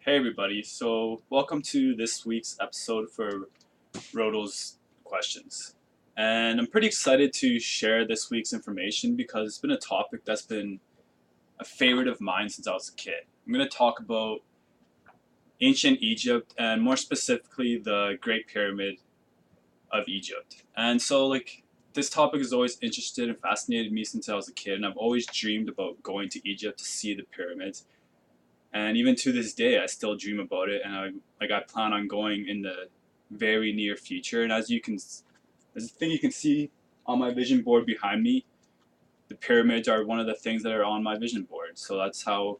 Hey everybody, so welcome to this week's episode for Rodos Questions. And I'm pretty excited to share this week's information because it's been a topic that's been a favorite of mine since I was a kid. I'm going to talk about ancient Egypt and more specifically the Great Pyramid of Egypt. And so this topic has always interested and fascinated me since I was a kid, and I've always dreamed about going to Egypt to see the pyramids. And even to this day, I still dream about it, and I plan on going in the very near future. And as the thing you can see on my vision board behind me, the pyramids are one of the things that are on my vision board. So that's how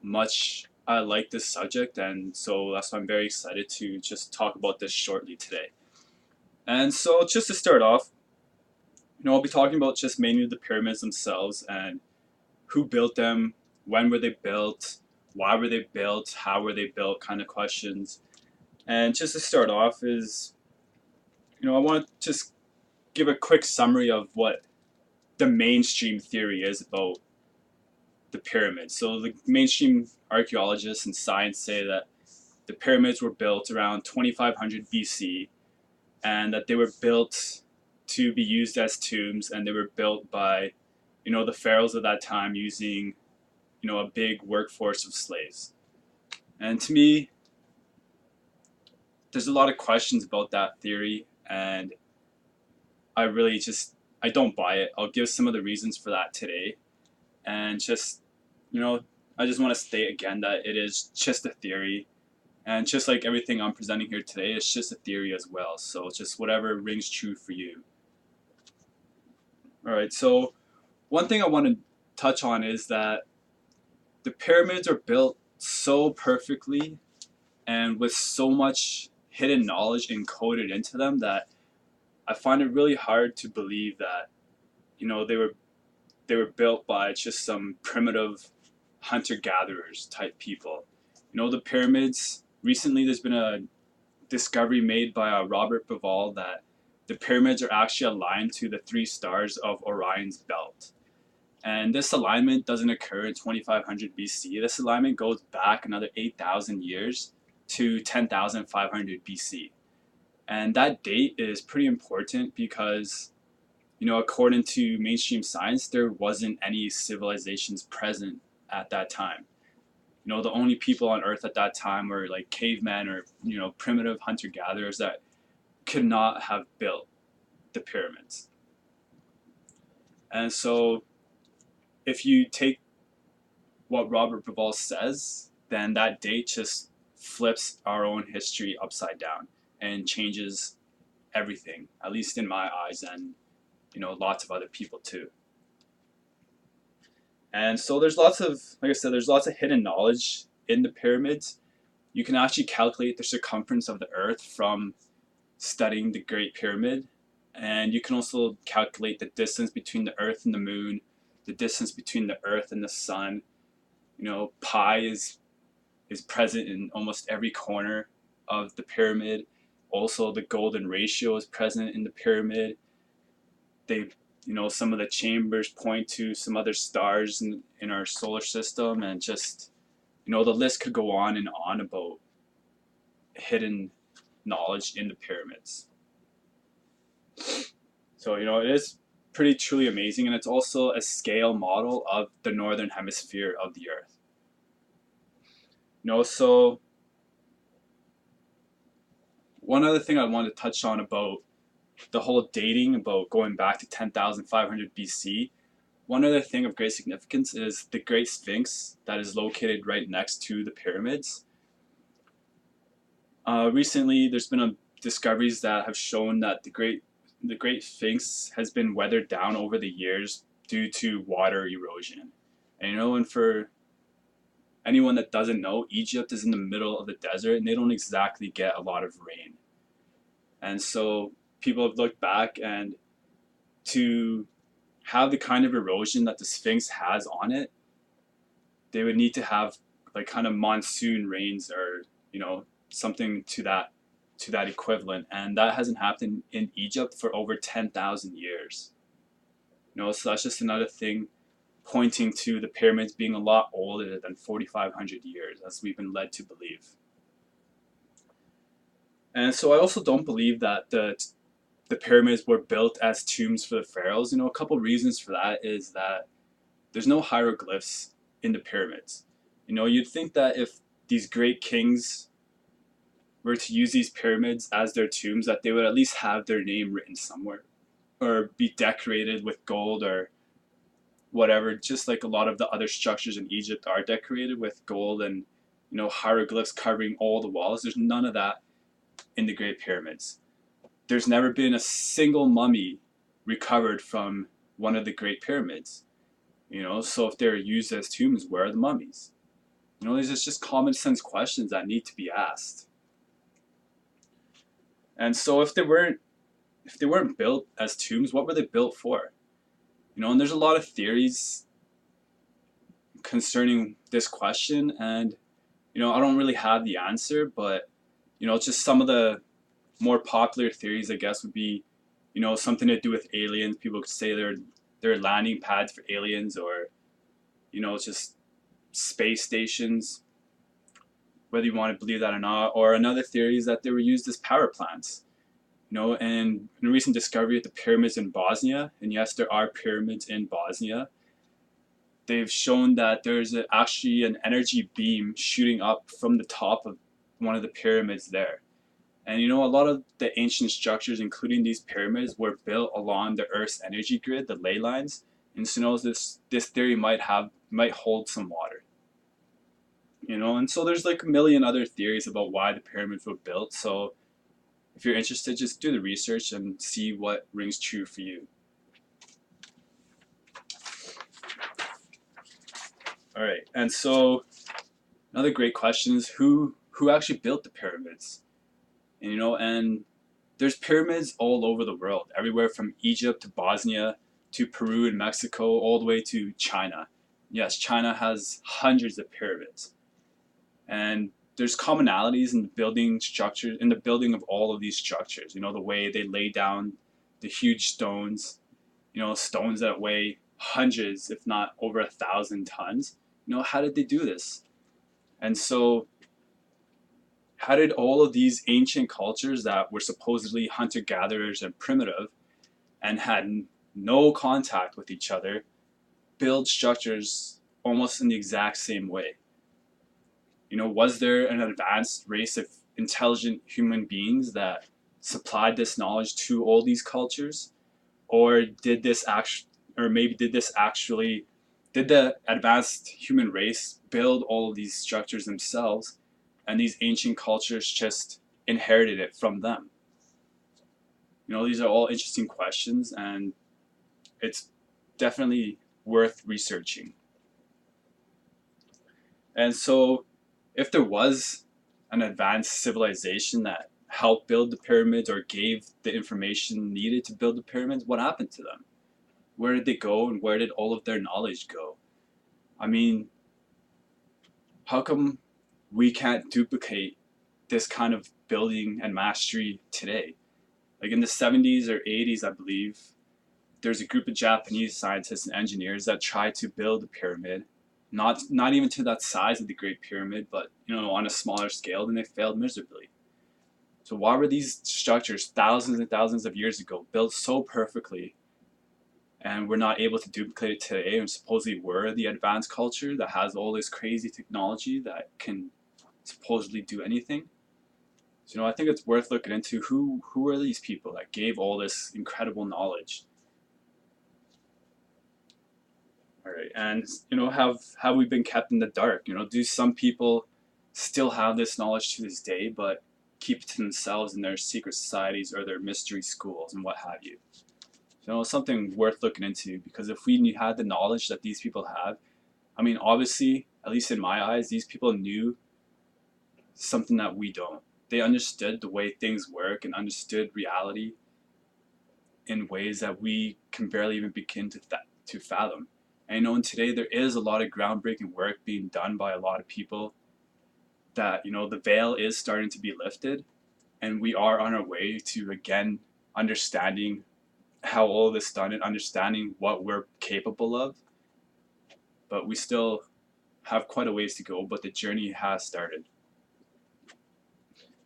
much I like this subject, and so that's why I'm very excited to just talk about this shortly today. And so just to start off, I'll be talking about just mainly the pyramids themselves and who built them, when were they built, why were they built, how were they built, kind of questions. And just to start off is, I want to just give a quick summary of what the mainstream theory is about the pyramids. So the mainstream archaeologists and science say that the pyramids were built around 2500 BC and that they were built to be used as tombs, and they were built by, the pharaohs of that time using, a big workforce of slaves. And to me, there's a lot of questions about that theory, and I really just I don't buy it. I'll give some of the reasons for that today, and you know, I just want to state again that it is just a theory, and just like everything I'm presenting here today, it's just a theory as well. So just whatever rings true for you. All right. So one thing I want to touch on is that the pyramids are built so perfectly and with so much hidden knowledge encoded into them that I find it really hard to believe that they were built by just some primitive hunter gatherers type people. The pyramids. Recently, there's been a discovery made by Robert Bivol that the pyramids are actually aligned to the three stars of Orion's belt. And this alignment doesn't occur in 2500 BC. This alignment goes back another 8,000 years to 10,500 BC. And that date is pretty important because, according to mainstream science, there wasn't any civilizations present at that time. The only people on Earth at that time were like cavemen or, primitive hunter gatherers that could not have built the pyramids. And so if you take what Robert Bivol says, then that date just flips our own history upside down and changes everything, at least in my eyes, and lots of other people too. And so there's lots of, like I said, there's lots of hidden knowledge in the pyramids. You can actually calculate the circumference of the Earth from studying the Great Pyramid, and you can also calculate the distance between the Earth and the Moon, the distance between the Earth and the Sun. Pi is present in almost every corner of the pyramid. Also, the golden ratio is present in the pyramid. They, some of the chambers point to some other stars in our solar system, and just, the list could go on and on about hidden knowledge in the pyramids. So, it is pretty truly amazing, and it's also a scale model of the northern hemisphere of the Earth. So one other thing I wanted to touch on about the whole dating, about going back to 10,500 BC, one other thing of great significance is the Great Sphinx that is located right next to the pyramids. Recently, there's been discoveries that have shown that the Great Sphinx has been weathered down over the years due to water erosion. And for anyone that doesn't know, Egypt is in the middle of the desert, and they don't exactly get a lot of rain. And so people have looked back, and to have the kind of erosion that the Sphinx has on it, they would need to have like kind of monsoon rains or something to that equivalent, and that hasn't happened in Egypt for over 10,000 years. So that's just another thing pointing to the pyramids being a lot older than 4,500 years, as we've been led to believe. And so I also don't believe that the pyramids were built as tombs for the pharaohs. A couple reasons for that is that there's no hieroglyphs in the pyramids. You'd think that if these great kings were to use these pyramids as their tombs, that they would at least have their name written somewhere or be decorated with gold or whatever, just like a lot of the other structures in Egypt are decorated with gold and hieroglyphs covering all the walls. There's none of that in the Great Pyramids. There's never been a single mummy recovered from one of the Great Pyramids. So if they're used as tombs, where are the mummies? These are just common sense questions that need to be asked. And so if they weren't built as tombs, what were they built for? And there's a lot of theories concerning this question, and I don't really have the answer, but just some of the more popular theories, I guess, would be something to do with aliens. People could say they're landing pads for aliens, or just space stations, whether you want to believe that or not. Or another theory is that they were used as power plants. And in a recent discovery at the pyramids in Bosnia, and yes, there are pyramids in Bosnia, they've shown that there's actually an energy beam shooting up from the top of one of the pyramids there. And a lot of the ancient structures, including these pyramids, were built along the Earth's energy grid, the ley lines. And so this theory might hold some water. And so there's like a million other theories about why the pyramids were built. So if you're interested, just do the research and see what rings true for you. All right, and so another great question is who actually built the pyramids? And there's pyramids all over the world, everywhere from Egypt to Bosnia to Peru and Mexico, all the way to China. Yes, China has hundreds of pyramids. And there's commonalities in the building structure, in the building of all of these structures. The way they lay down the huge stones, stones that weigh hundreds, if not over 1,000 tons. How did they do this? And so how did all of these ancient cultures that were supposedly hunter-gatherers and primitive and had no contact with each other build structures almost in the exact same way? Was there an advanced race of intelligent human beings that supplied this knowledge to all these cultures? Or did the advanced human race build all of these structures themselves, and these ancient cultures just inherited it from them? These are all interesting questions, and it's definitely worth researching. And so if there was an advanced civilization that helped build the pyramids or gave the information needed to build the pyramids, what happened to them? Where did they go, and where did all of their knowledge go? I mean, how come we can't duplicate this kind of building and mastery today? Like in the 70s or 80s, I believe, there's a group of Japanese scientists and engineers that tried to build a pyramid, not even to that size of the Great Pyramid, but on a smaller scale, and they failed miserably. So why were these structures thousands and thousands of years ago built so perfectly, and we're not able to duplicate it today, and supposedly we're the advanced culture that has all this crazy technology that can supposedly do anything? So I think it's worth looking into who are these people that gave all this incredible knowledge. All right, and have we been kept in the dark? Do some people still have this knowledge to this day, but keep it to themselves in their secret societies or their mystery schools and what have you? Something worth looking into, because if we had the knowledge that these people have, I mean, obviously, at least in my eyes, these people knew something that we don't. They understood the way things work and understood reality in ways that we can barely even begin to fathom. And and today there is a lot of groundbreaking work being done by a lot of people that, the veil is starting to be lifted, and we are on our way to, again, understanding how all of this is done and understanding what we're capable of. but we still have quite a ways to go, but the journey has started.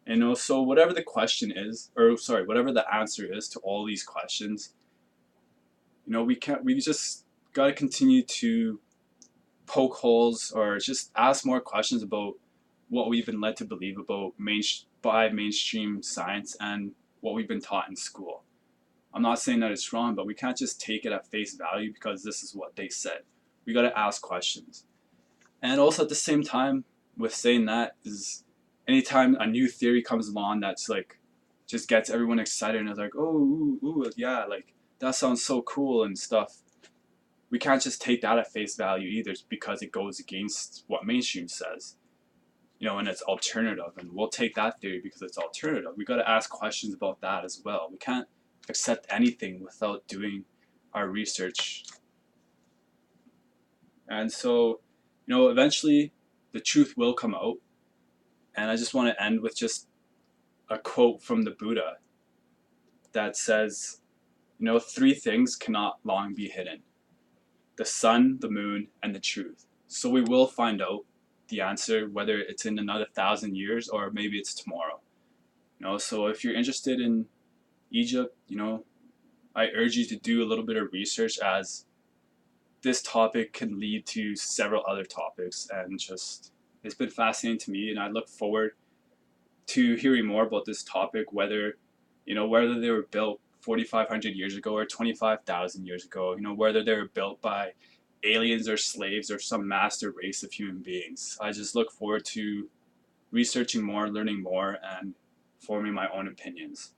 And so whatever the question is, or sorry, whatever the answer is to all these questions, we just got to continue to poke holes or just ask more questions about what we've been led to believe about by mainstream science and what we've been taught in school. I'm not saying that it's wrong, but we can't just take it at face value because this is what they said. We got to ask questions. And also at the same time, with saying that, is anytime a new theory comes along that's like just gets everyone excited and is like, oh, ooh, yeah, like that sounds so cool and stuff. We can't just take that at face value either because it goes against what mainstream says, and it's alternative, and we'll take that theory because it's alternative. We got to ask questions about that as well. We can't accept anything without doing our research. And so, eventually the truth will come out. And I just want to end with just a quote from the Buddha that says, three things cannot long be hidden: the sun, the moon, and the truth. So we will find out the answer, whether it's in another 1,000 years or maybe it's tomorrow. So if you're interested in Egypt, I urge you to do a little bit of research, as this topic can lead to several other topics, and just it's been fascinating to me, and I look forward to hearing more about this topic, whether they were built 4,500 years ago or 25,000 years ago, whether they were built by aliens or slaves or some master race of human beings. I just look forward to researching more, learning more, and forming my own opinions.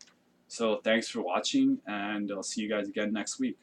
So thanks for watching, and I'll see you guys again next week.